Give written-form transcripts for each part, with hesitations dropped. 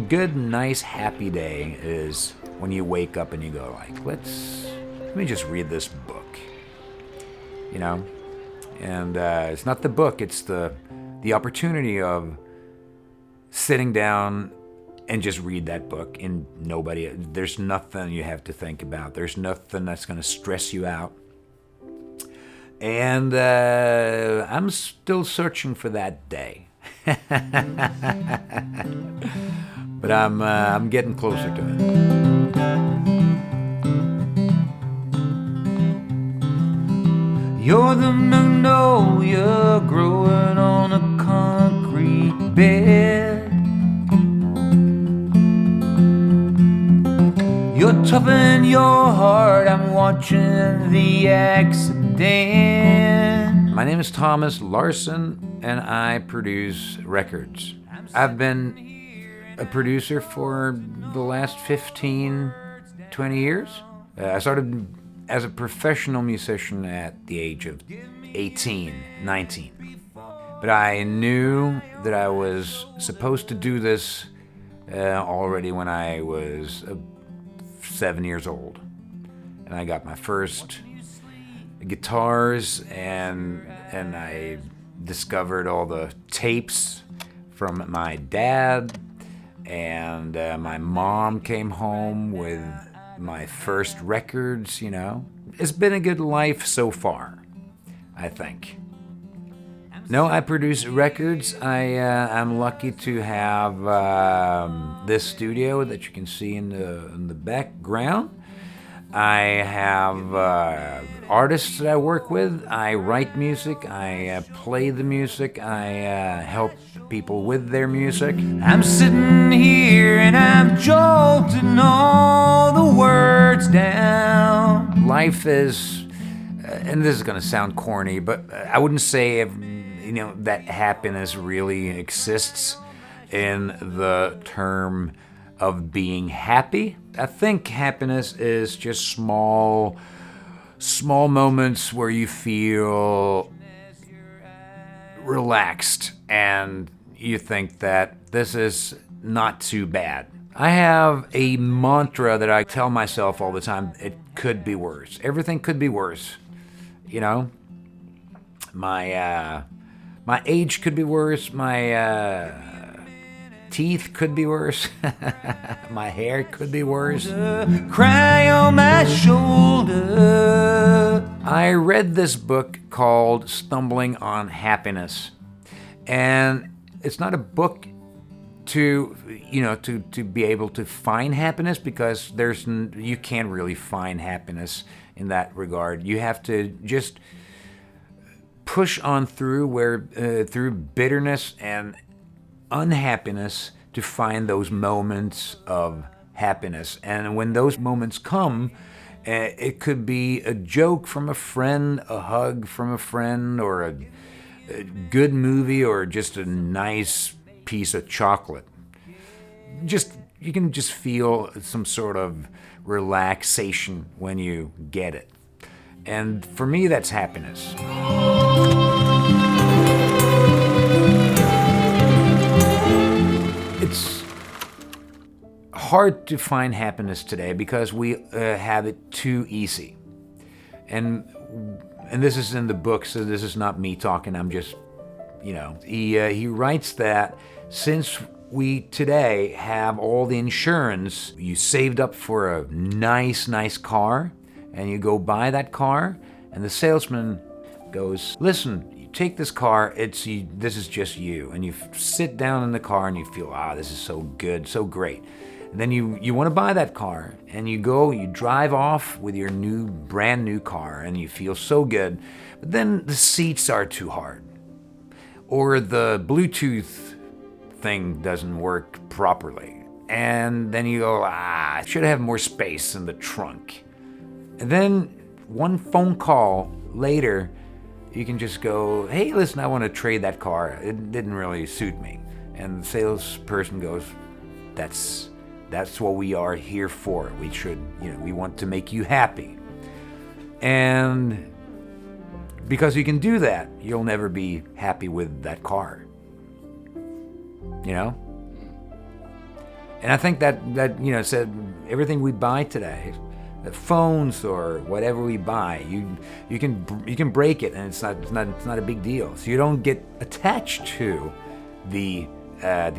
good, nice, happy day is when you wake up and you go like, let me just read this book, you know? And it's not the book, it's the opportunity of sitting down and just read that book, and there's nothing you have to think about. There's nothing that's going to stress you out. And I'm still searching for that day. But I'm getting closer to it. You're the magnolia growing on a concrete bed. You're tough in your heart, I'm watching the accident. My name is Thomas Larsen, and I produce records. I've been a producer for the last 15, 20 years. I started as a professional musician at the age of 18, 19. But I knew that I was supposed to do this already when I was 7 years old. And I got my first guitars, and I discovered all the tapes from my dad, and my mom came home with my first records, you know. It's been a good life so far, I think. No, I produce records. I'm lucky to have this studio that you can see in the background. I have artists that I work with. I write music. I play the music. I help people with their music. I'm sitting here and I'm jolting all the words down. Life is, and this is going to sound corny, but I wouldn't say that happiness really exists in the term of being happy. I think happiness is just small moments where you feel relaxed and you think that this is not too bad. I have a mantra that I tell myself all the time: it could be worse. Everything could be worse. You know, my age could be worse. My teeth could be worse. My hair could be worse. Cry on my shoulder. I read this book called Stumbling on Happiness. And it's not a book to be able to find happiness, because you can't really find happiness in that regard. You have to just push on through through bitterness and unhappiness to find those moments of happiness. And when those moments come, it could be a joke from a friend, a hug from a friend, or a good movie, or just a nice piece of chocolate. You can just feel some sort of relaxation when you get it. And for me, that's happiness. It's hard to find happiness today because we have it too easy. And this is in the book, so this is not me talking. I'm just, he writes that since we today have all the insurance, you saved up for a nice car, and you go buy that car, and the salesman goes, listen, you take this car, this is just you. And you sit down in the car and you feel, this is so good, so great. And then you want to buy that car, and you drive off with your brand new car, and you feel so good. But then the seats are too hard, or the Bluetooth thing doesn't work properly. And then you go, I should have more space in the trunk. And then one phone call later, you can just go, hey, listen, I want to trade that car. It didn't really suit me. And the salesperson goes, that's what we are here for. We want to make you happy. And because you can do that, you'll never be happy with that car. And I think that you know, said everything we buy today, the phones or whatever we buy, you can break it, and it's not a big deal. So you don't get attached to the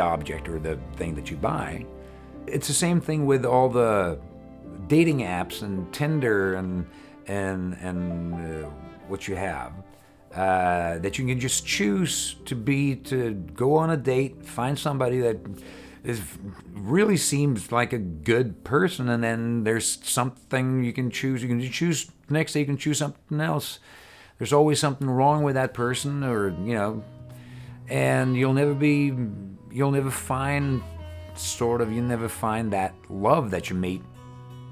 object or the thing that you buy. It's the same thing with all the dating apps and Tinder and what you have. That you can just choose to go on a date, find somebody that really seems like a good person, and then there's something you can choose. You can choose next day. You can choose something else. There's always something wrong with that person, or you know, and you'll never find that love that you may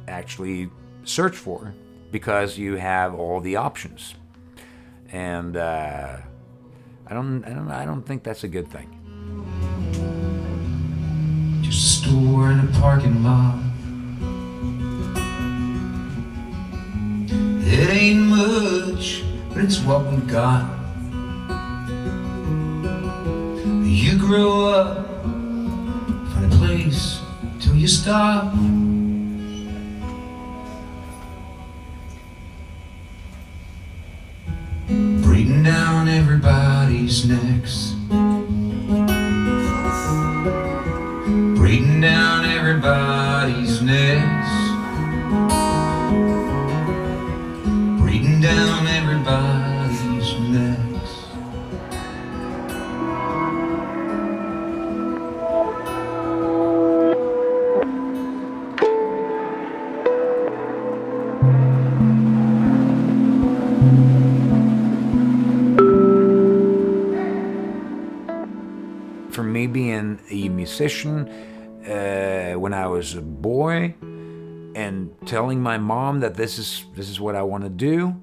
actually search for, because you have all the options. And I don't think that's a good thing. Just a store in a parking lot. It ain't much, but it's what we got. You grow up, find a place till you stop. Breathing down everybody's necks. Breathing down everybody's necks. Breathing down everybody's necks. For me, being a musician, when I was a boy, and telling my mom that this is what I want to do,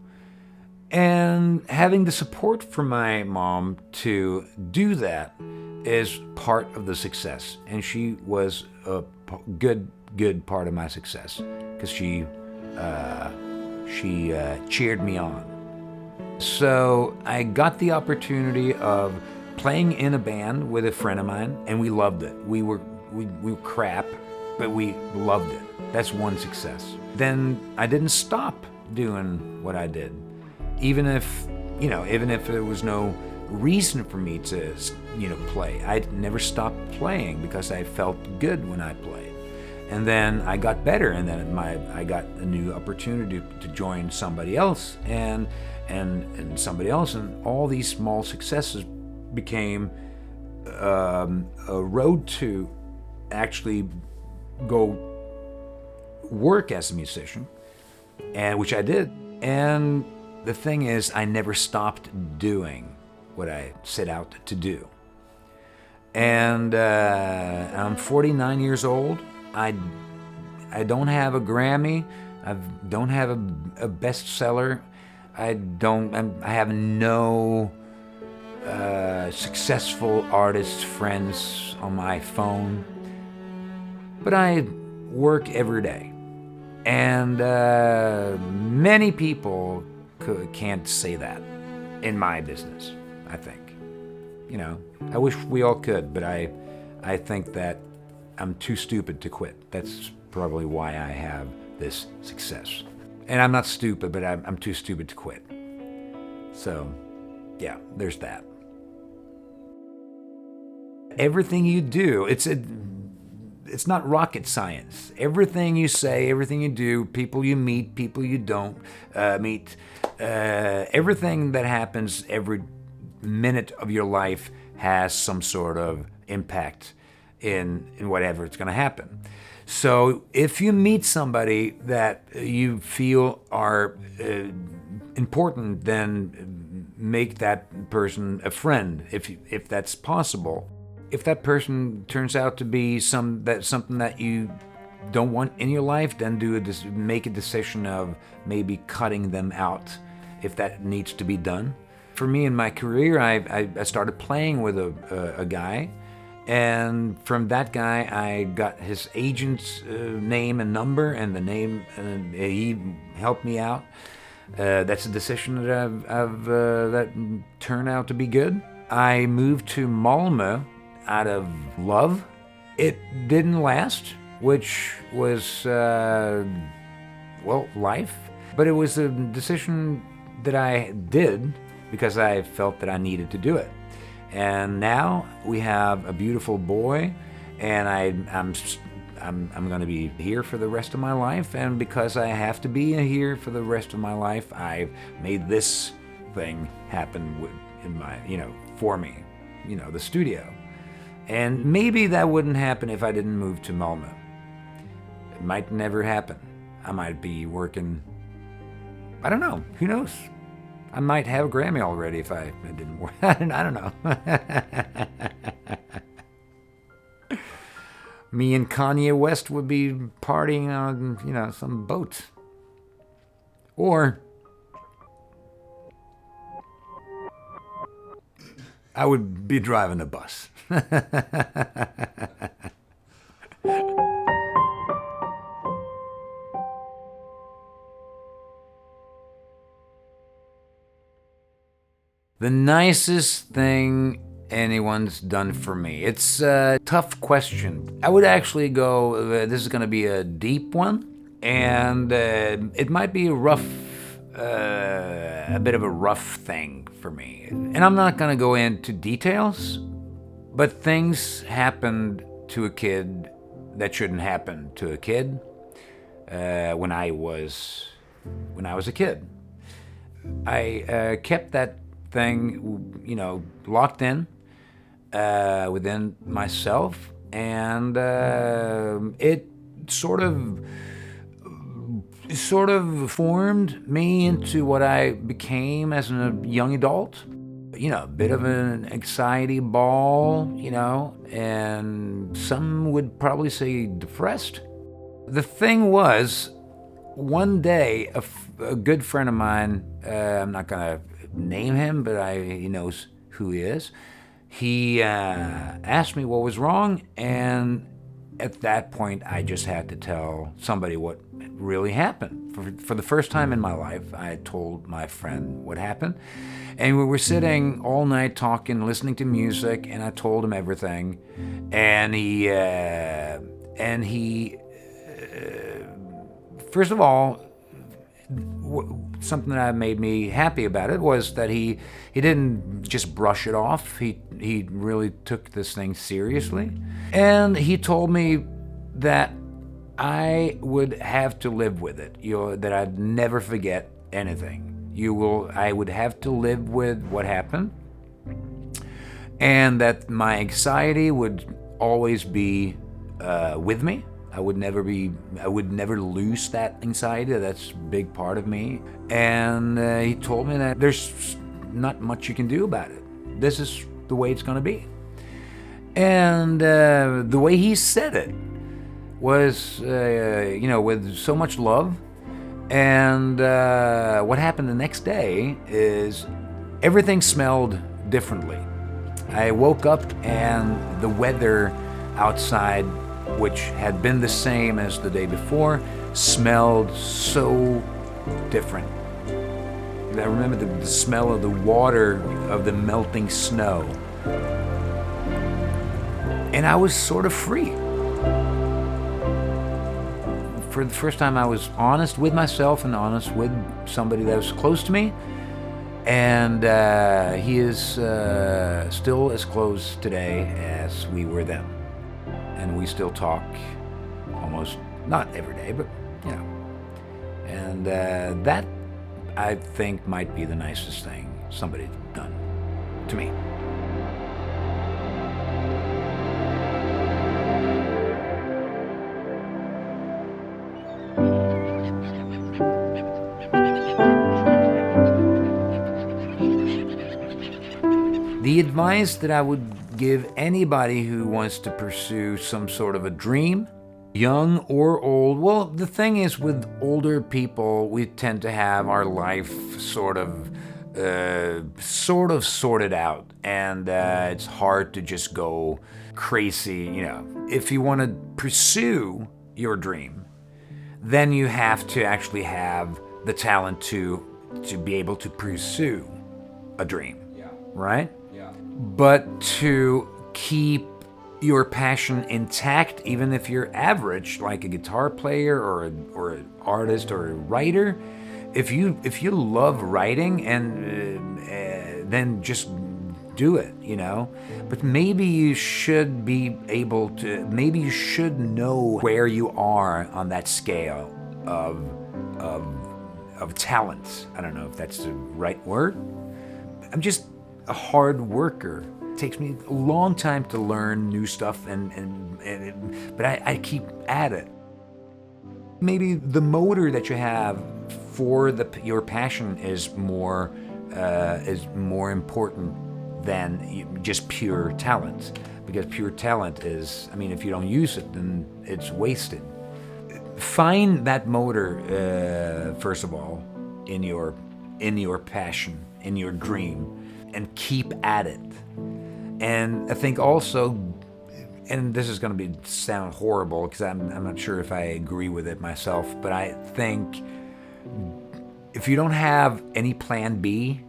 and having the support from my mom to do that is part of the success. And she was a good part of my success, because she cheered me on. So I got the opportunity of playing in a band with a friend of mine, and we loved it. We were crap, but we loved it. That's one success. Then I didn't stop doing what I did, even if there was no reason for me to play. I never stopped playing because I felt good when I played. And then I got better, and then I got a new opportunity to join somebody else and somebody else, and all these small successes became a road to actually go work as a musician, and which I did. And the thing is, I never stopped doing what I set out to do. And I'm 49 years old. I don't have a Grammy. I don't have a bestseller. I have no successful artist friends on my phone, but I work every day, and many people can't say that in my business. I think, I wish we all could, but I think that I'm too stupid to quit. That's probably why I have this success. And I'm not stupid, but I'm too stupid to quit. So yeah, there's that. Everything you do, it's not rocket science. Everything you say, everything you do, people you meet, people you don't meet, everything that happens every minute of your life has some sort of impact in whatever it's going to happen. So if you meet somebody that you feel are important, then make that person a friend, if that's possible. If that person turns out to be something that you don't want in your life, then make a decision of maybe cutting them out if that needs to be done. For me in my career, I started playing with a guy, and from that guy I got his agent's name and number and the name, and he helped me out. That's a decision that turned out to be good. I moved to Malmo out of love. It didn't last, which was, life. But it was a decision that I did because I felt that I needed to do it. And now we have a beautiful boy, and I'm going to be here for the rest of my life. And because I have to be here for the rest of my life, I've made this thing happen for me, the studio. And maybe that wouldn't happen if I didn't move to Malmo. It might never happen. I might be working, I don't know, who knows? I might have a Grammy already if it didn't work. I don't know. Me and Kanye West would be partying on, some boat. Or I would be driving a bus. The nicest thing anyone's done for me. It's a tough question. I would actually go, this is going to be a deep one, and it might be a bit of a rough thing for me. And I'm not going to go into details, but things happened to a kid that shouldn't happen to a kid when I was a kid. I kept that thing, locked in within myself, and it sort of formed me into what I became as a young adult. A bit of an anxiety ball, and some would probably say depressed. The thing was, one day, a good friend of mine, I'm not going to name him, but he knows who he is. He asked me what was wrong, and at that point, I just had to tell somebody what really happened. For the first time in my life, I told my friend what happened, and we were sitting all night talking, listening to music, and I told him everything, and he first of all, something that made me happy about it was that he didn't just brush it off. He really took this thing seriously. And he told me that I would have to live with it, that I'd never forget anything. I would have to live with what happened, and that my anxiety would always be with me. I would never lose that anxiety. That's a big part of me. And he told me that there's not much you can do about it. This is the way it's going to be. And the way he said it was, with so much love. And what happened the next day is everything smelled differently. I woke up and the weather outside, which had been the same as the day before, smelled so different. I remember the smell of the water, of the melting snow. And I was sort of free. For the first time, I was honest with myself and honest with somebody that was close to me. And he is still as close today as we were then. And we still talk almost, not every day, but, And that, I think, might be the nicest thing somebody's done to me. The advice that I would give anybody who wants to pursue some sort of a dream, young or old, well, the thing is, with older people, we tend to have our life sort of sorted out, and it's hard to just go crazy. If you want to pursue your dream, then you have to actually have the talent to be able to pursue a dream, right? But to keep your passion intact, even if you're average, like a guitar player or an artist or a writer. If you love writing, and then just do it, you know. But maybe you should be able to. Maybe you should know where you are on that scale of talents. I don't know if that's the right word. I'm just a hard worker. It takes me a long time to learn new stuff, but I keep at it. Maybe the motor that you have for your passion is more important than just pure talent, because pure talent is, I mean, if you don't use it, then it's wasted. Find that motor first of all in your passion, in your dream, and keep at it. And I think also, and this is going to sound horrible because I'm not sure if I agree with it myself, but I think if you don't have any plan B,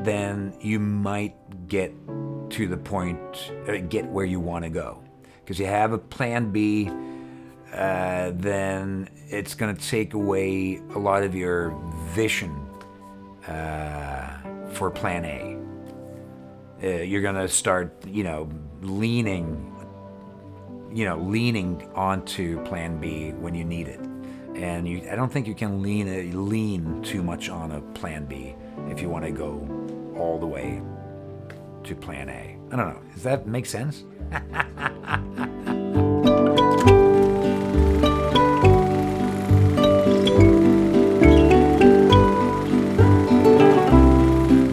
then you might get to the point, get where you want to go. Because you have a plan B, then it's going to take away a lot of your vision for plan A. You're going to start, leaning onto plan B when you need it. And I don't think you can lean too much on a plan B if you want to go all the way to plan A. I don't know. Does that make sense?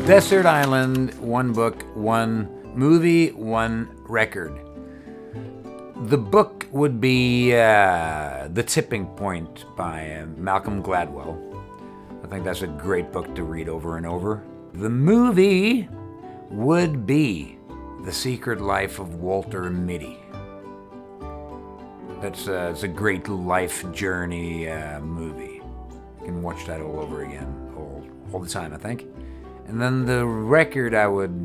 Desert Island, one book, one movie, one record. The book would be The Tipping Point by Malcolm Gladwell. I think that's a great book to read over and over. The movie would be The Secret Life of Walter Mitty. It's a great life journey movie. You can watch that all over again, all the time, I think. And then the record I would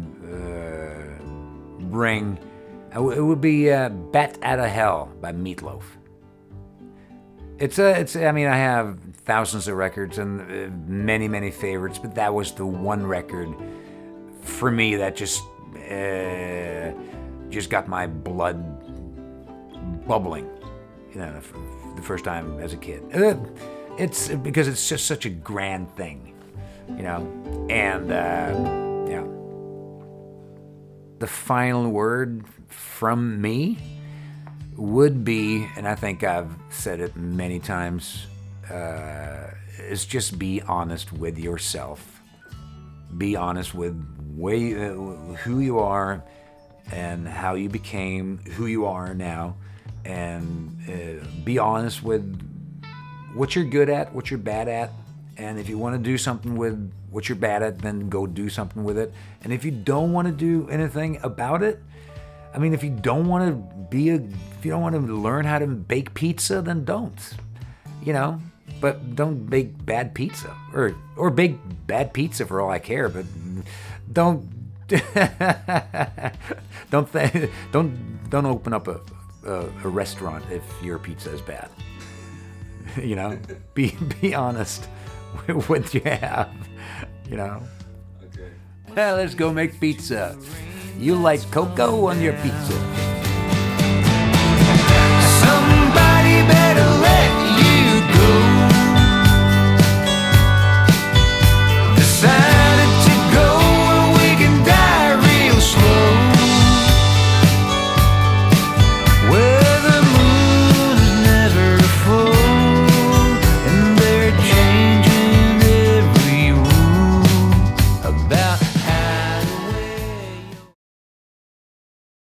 bring, it would be Bat Outta Hell by Meatloaf. I mean, I have thousands of records and many, many favorites, but that was the one record for me that just got my blood bubbling, the first time as a kid. It's because it's just such a grand thing, and the final word from me would be, and I think I've said it many times, is just be honest with yourself. Be honest with who you are and how you became who you are now, and be honest with what you're good at, what you're bad at, and if you want to do something with what you're bad at, then go do something with it. And if you don't want to do anything about it, I mean, if you don't want to learn how to bake pizza, then don't, but don't bake bad pizza, or bake bad pizza for all I care, but don't don't open up a restaurant if your pizza is bad. Be honest with what you have, Okay. Let's go make pizza. You like cocoa on your pizza.